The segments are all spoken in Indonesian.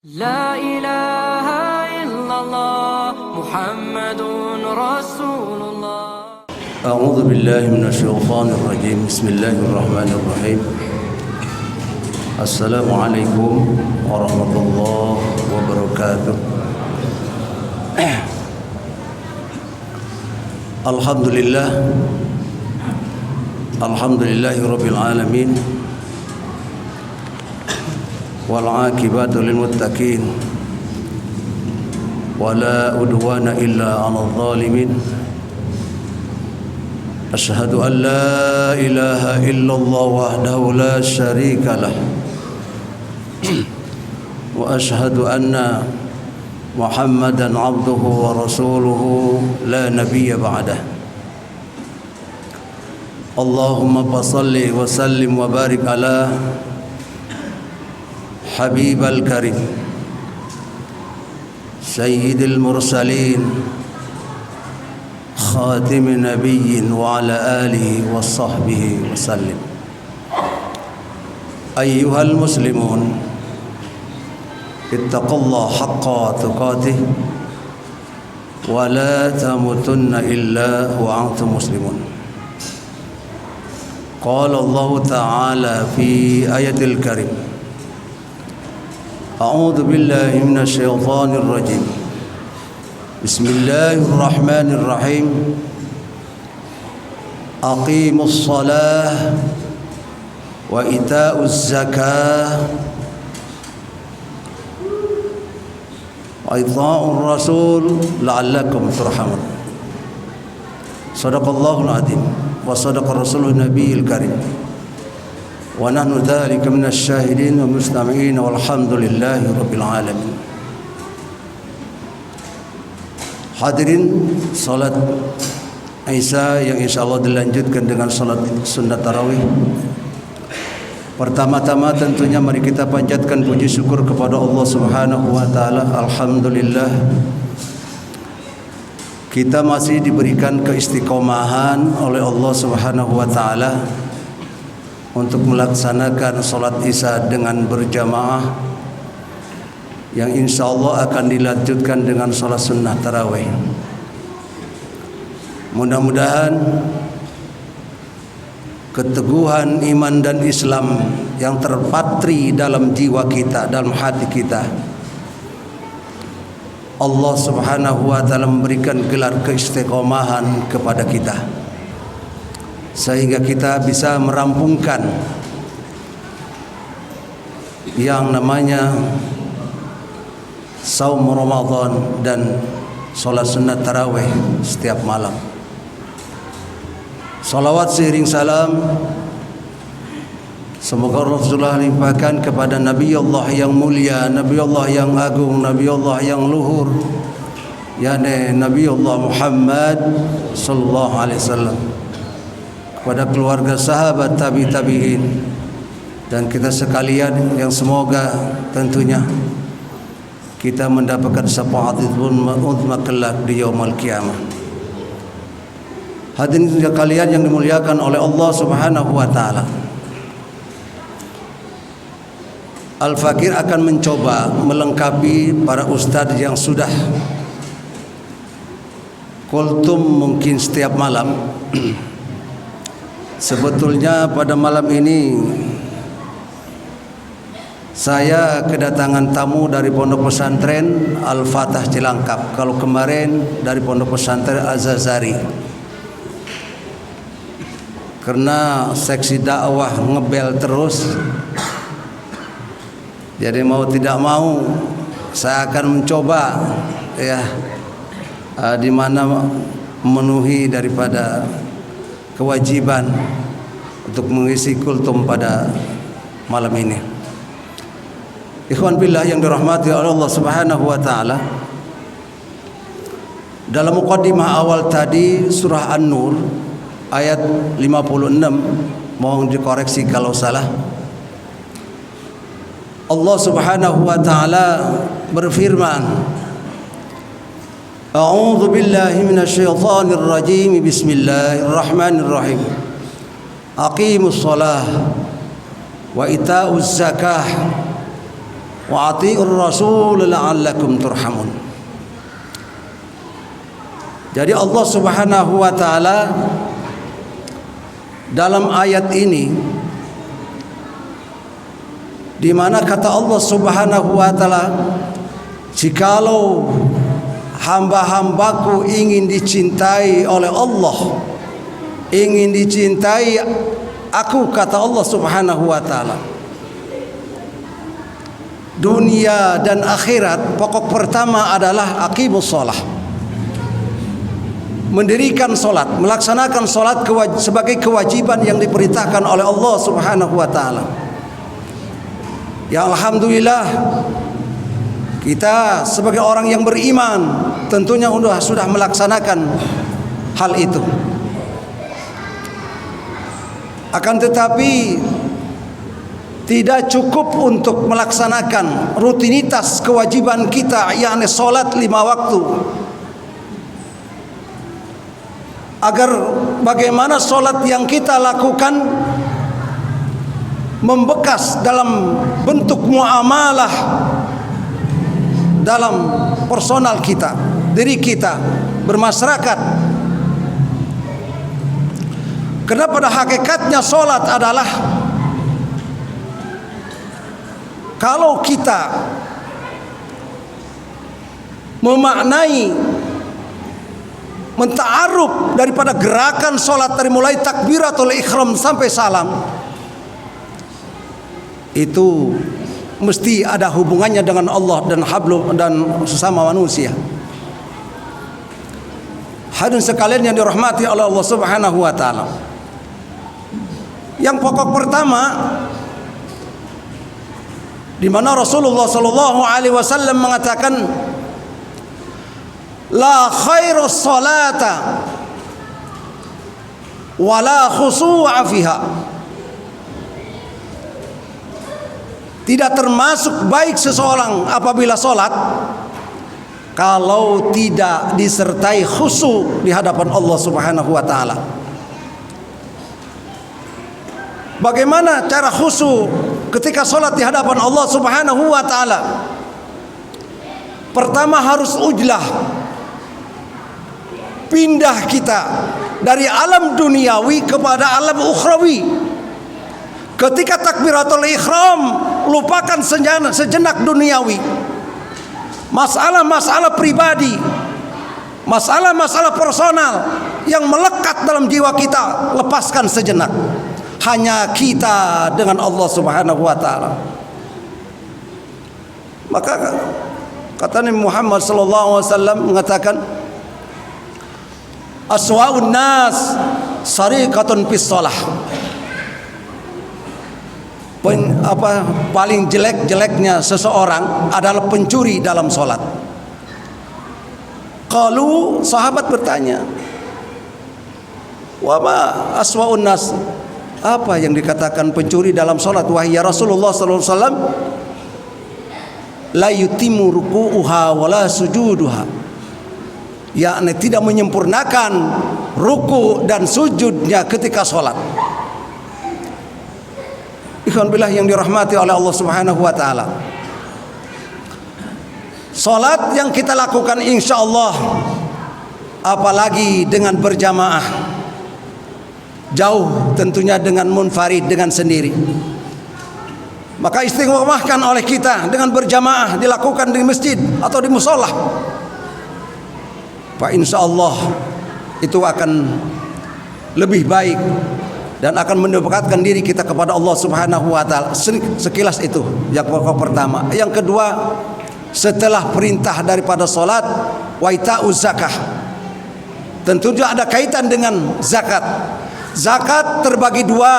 لا إله إلا الله محمد رسول الله. أعوذ بالله من الشيطان الرجيم. بسم الله الرحمن الرحيم. السلام عليكم ورحمة الله وبركاته. الحمد لله رب العالمين والعاقبة للمتقين ولا عدوان إلا على الظالمين. أشهد أن لا إله إلا الله وحده لا شريك له وأشهد أن محمدا عبده ورسوله لا نبي بعده. اللهم صل وسلم وبارك على حبيب الكريم سيد المرسلين خاتم نبي وعلى آله وصحبه وسلم. أيها المسلمون اتقوا الله حق تقاته ولا تموتن إلا وأنتم مسلمون. قال الله تعالى في آية الكريم: أعوذ بالله من الشيطان الرجيم. بسم الله الرحمن الرحيم. أقيموا الصلاة وإيتاء الزكاة وإطاع الرسول لعلكم ترحمون. صدق الله العظيم وصدق رسوله النبي الكريم ونحن ذلك من الشاهدين والمستمعين والحمد لله رب العالمين. Hadirin, salat Isya yang insyaallah dilanjutkan dengan salat sunat tarawih. Pertama-tama tentunya mari kita panjatkan puji syukur kepada Allah Subhanahu wa taala. Alhamdulillah kita masih diberikan keistiqomahan oleh Allah Subhanahu wa taala untuk melaksanakan salat Isya dengan berjamaah yang insyaallah akan dilanjutkan dengan salat sunnah tarawih. Mudah-mudahan keteguhan iman dan Islam yang terpatri dalam jiwa kita, dalam hati kita, Allah Subhanahu wa taala memberikan gelar keistiqomahan kepada kita, sehingga kita bisa merampungkan yang namanya saum Ramadan dan salat sunat tarawih setiap malam. Salawat seiring salam semoga Rasulullah limpahkan kepada Nabi Allah yang mulia, Nabi Allah yang agung, Nabi Allah yang luhur, yakni Nabi Allah Muhammad sallallahu alaihi wasallam, kepada keluarga sahabat tabi'in dan kita sekalian yang semoga tentunya kita mendapatkan syafaatul uzma kelak di yaumul qiyamah. Hadirin sekalian yang dimuliakan oleh Allah Subhanahu wa taala. Al-Fakir akan mencoba melengkapi para ustadz yang sudah kultum mungkin setiap malam. Sebetulnya pada malam ini saya kedatangan tamu dari pondok pesantren Al-Fatah Cilangkap. Kalau kemarin dari pondok pesantren Az-Zazari, karena seksi dakwah ngebel terus, jadi mau tidak mau saya akan mencoba ya di mana memenuhi daripada kewajiban untuk mengisi kultum pada malam ini. Ikhwan billah yang dirahmati oleh Allah Subhanahu wa taala, dalam muqaddimah awal tadi surah An-Nur ayat 56, mohon dikoreksi kalau salah, Allah Subhanahu wa taala berfirman, A'udzu billahi minasyaitonir rajim. Bismillahirrahmanirrahim. Aqimus shalah wa itauz zakah wa atiur rasul la'allakum turhamun. Jadi Allah Subhanahu wa taala dalam ayat ini, di mana kata Allah Subhanahu wa taala, jikalau hamba-hambaku ingin dicintai oleh Allah, ingin dicintai aku, kata Allah Subhanahu wa taala, dunia dan akhirat, pokok pertama adalah aqimus shalah, mendirikan solat, melaksanakan solat sebagai kewajiban yang diperintahkan oleh Allah Subhanahu wa taala. Ya alhamdulillah, kita sebagai orang yang beriman tentunya sudah melaksanakan hal itu. Akan tetapi tidak cukup untuk melaksanakan rutinitas kewajiban kita, yakni solat 5 waktu. Agar bagaimana solat yang kita lakukan membekas dalam bentuk muamalah dalam personal kita, diri kita, bermasyarakat. Karena pada hakikatnya solat adalah, kalau kita memaknai, menta'aruf daripada gerakan solat dari mulai takbiratul ihram sampai salam, itu mesti ada hubungannya dengan Allah dan hablu dan sesama manusia. Hadirin sekalian yang dirahmati oleh Allah Subhanahu wa taala, yang pokok pertama, di mana Rasulullah sallallahu alaihi wasallam mengatakan, la khairu salata wala khusu'a fiha. Tidak termasuk baik seseorang apabila solat kalau tidak disertai khusu' di hadapan Allah Subhanahu wa taala. Bagaimana cara khusu' ketika solat di hadapan Allah Subhanahu wa taala? Pertama harus ujlah, pindah kita dari alam duniawi kepada alam ukhrawi. Ketika takbiratul ihram, lupakan sejenak duniawi, masalah-masalah pribadi, masalah-masalah personal yang melekat dalam jiwa kita, lepaskan sejenak. Hanya kita dengan Allah Subhanahu wa taala. Maka kata Nabi Muhammad sallallahu alaihi wasallam mengatakan, aswa'un nas sariqatun fis shalah. Paling jelek-jeleknya seseorang adalah pencuri dalam solat. Qalu, sahabat bertanya, wa ma aswa'un nas, apa yang dikatakan pencuri dalam solat wahai ya Rasulullah sallallahu alaihi wasallam? La yutimu ruku'uha wa la sujuduha, yakni tidak menyempurnakan ruku dan sujudnya ketika solat. Ikhwan billah yang dirahmati oleh Allah Subhanahu wa taala, salat yang kita lakukan insyaallah, apalagi dengan berjamaah, jauh tentunya dengan munfarid, dengan sendiri, maka istiqomahkan oleh kita dengan berjamaah, dilakukan di masjid atau di musholah, Pak, insyaallah itu akan lebih baik dan akan mendekatkan diri kita kepada Allah Subhanahu wa taala. Sekilas itu yang pokok pertama. Yang kedua, setelah perintah daripada salat, wa ita'uz zakah, tentunya ada kaitan dengan zakat. Zakat terbagi dua.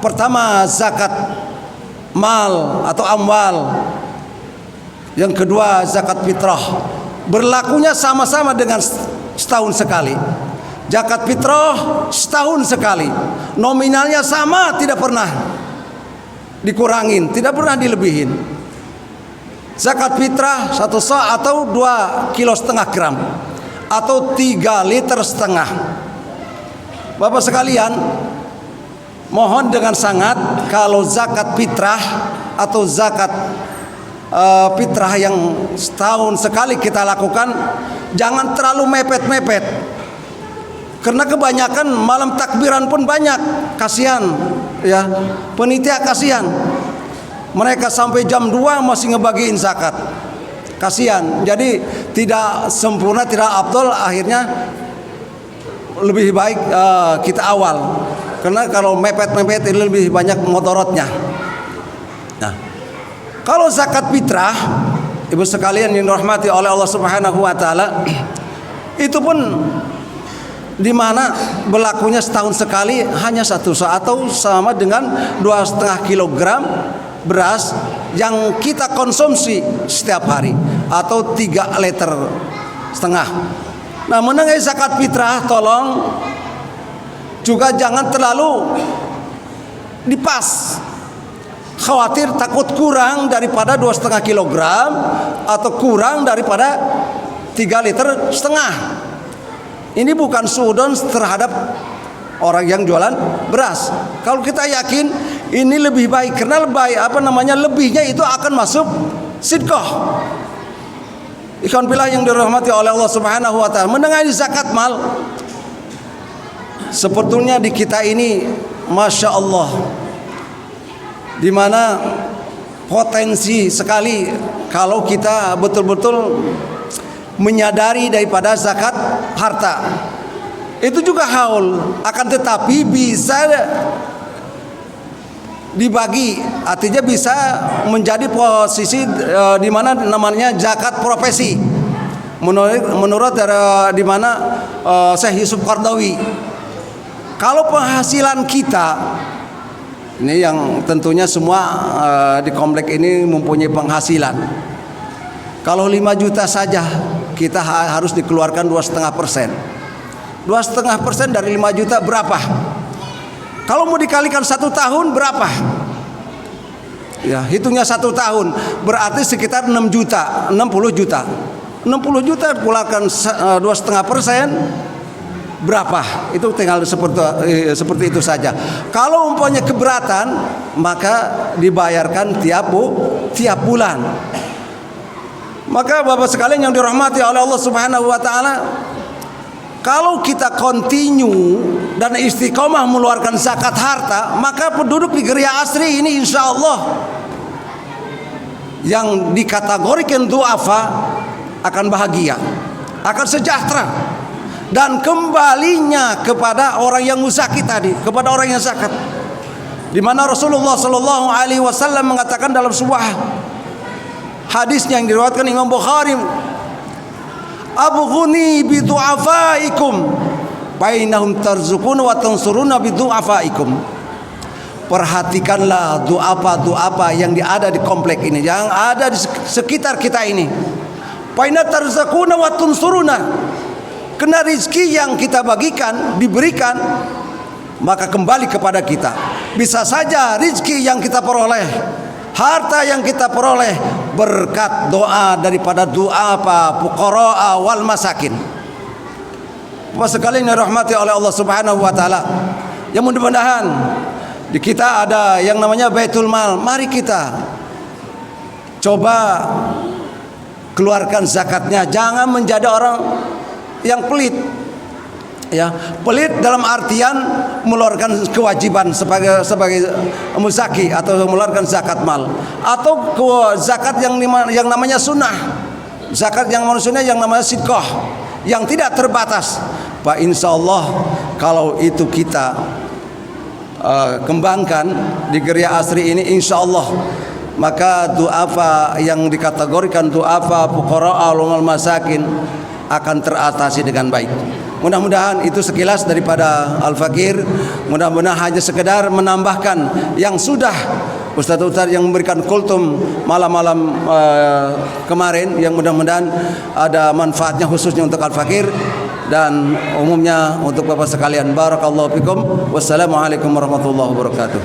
Pertama, zakat mal atau amwal. Yang kedua, zakat fitrah. Berlakunya sama-sama dengan setahun sekali. Zakat fitrah setahun sekali, nominalnya sama, tidak pernah dikurangin, tidak pernah dilebihin. Zakat fitrah 1 sa' atau 2,5 kilo gram atau 3,5 liter. Bapak sekalian, mohon dengan sangat, kalau zakat fitrah atau zakat fitrah yang setahun sekali kita lakukan, jangan terlalu mepet-mepet. Karena kebanyakan malam takbiran pun banyak, kasihan ya. Penitia kasihan. Mereka sampai jam 2 masih ngebagiin zakat. Kasihan. Jadi tidak sempurna, tidak afdol, akhirnya lebih baik kita awal. Karena kalau mepet-mepet ini lebih banyak mudorotnya. Nah, kalau zakat fitrah, ibu sekalian yang dirahmati oleh Allah Subhanahu wa taala, itu pun di mana berlakunya setahun sekali, hanya satu atau sama dengan 2,5 kilogram beras yang kita konsumsi setiap hari, atau 3,5 liter. Nah, mengenai zakat fitrah, tolong juga jangan terlalu dipas. Khawatir takut kurang daripada 2,5 kilogram atau kurang daripada 3,5 liter. Ini bukan suudon terhadap orang yang jualan beras. Kalau kita yakin ini lebih baik, karena lebihnya itu akan masuk sedekah. Ikhwan fillah yang dirahmati oleh Allah Subhanahu wa taala, mengenai zakat mal, sebetulnya di kita ini masya Allah, di mana potensi sekali kalau kita betul-betul menyadari daripada zakat harta. Itu juga haul, akan tetapi bisa dibagi, artinya bisa menjadi posisi di mana namanya zakat profesi. Menurut dari di mana Syekh Yusuf Qardawi, kalau penghasilan kita ini, yang tentunya semua di komplek ini mempunyai penghasilan, kalau 5 juta saja kita harus dikeluarkan 2,5%. 2,5% dari 5 juta berapa? Kalau mau dikalikan 1 tahun berapa? Ya, hitungnya 1 tahun berarti sekitar 60 juta. 60 juta keluarkan 2,5%, berapa? Itu tinggal seperti itu saja. Kalau umpamanya keberatan, maka dibayarkan tiap bulan. Maka Bapak sekalian yang dirahmati oleh Allah Subhanahu wa taala, kalau kita continue dan istiqomah mengeluarkan zakat harta, maka penduduk di Geria Asri ini insya Allah yang dikategorikan du'afa akan bahagia, akan sejahtera, dan kembalinya kepada orang yang muzaki tadi, kepada orang yang zakat. Di mana Rasulullah Shallallahu Alaihi Wasallam mengatakan dalam sebuah hadisnya yang diriwayatkan Imam Bukhari, abghuni bi du'afaikum bainahum tarzukuna wa tansuruna bi du'afaikum. Perhatikanlah du'afa yang ada di komplek ini, yang ada di sekitar kita ini. Baina tarzukuna wa tansuruna, kena rizki yang kita bagikan, diberikan, maka kembali kepada kita. Bisa saja rizki yang kita peroleh, harta yang kita peroleh berkat doa daripada du'afa fuqara wal masakin. Bapak sekalian yang dirahmati oleh Allah Subhanahu wa taala, yang mudah-mudahan di kita ada yang namanya Baitul Mal. Mari kita coba keluarkan zakatnya, jangan menjadi orang yang pelit. Ya, pelit dalam artian mengeluarkan kewajiban sebagai muzaki atau mengeluarkan zakat mal, atau zakat yang namanya sunnah, zakat yang manusia yang namanya sedekah yang tidak terbatas. Pak, insya Allah kalau itu kita kembangkan di Geria Asri ini, insya Allah maka du'afa yang dikategorikan du'afa fuqara wal masakin akan teratasi dengan baik. Mudah-mudahan itu sekilas daripada Al-Fakir. Mudah-mudahan hanya sekedar menambahkan yang sudah Ustaz-Ustaz yang memberikan kultum malam-malam kemarin, yang mudah-mudahan ada manfaatnya khususnya untuk Al-Fakir dan umumnya untuk Bapak sekalian. Barakallahu fikum. Wassalamualaikum warahmatullahi wabarakatuh.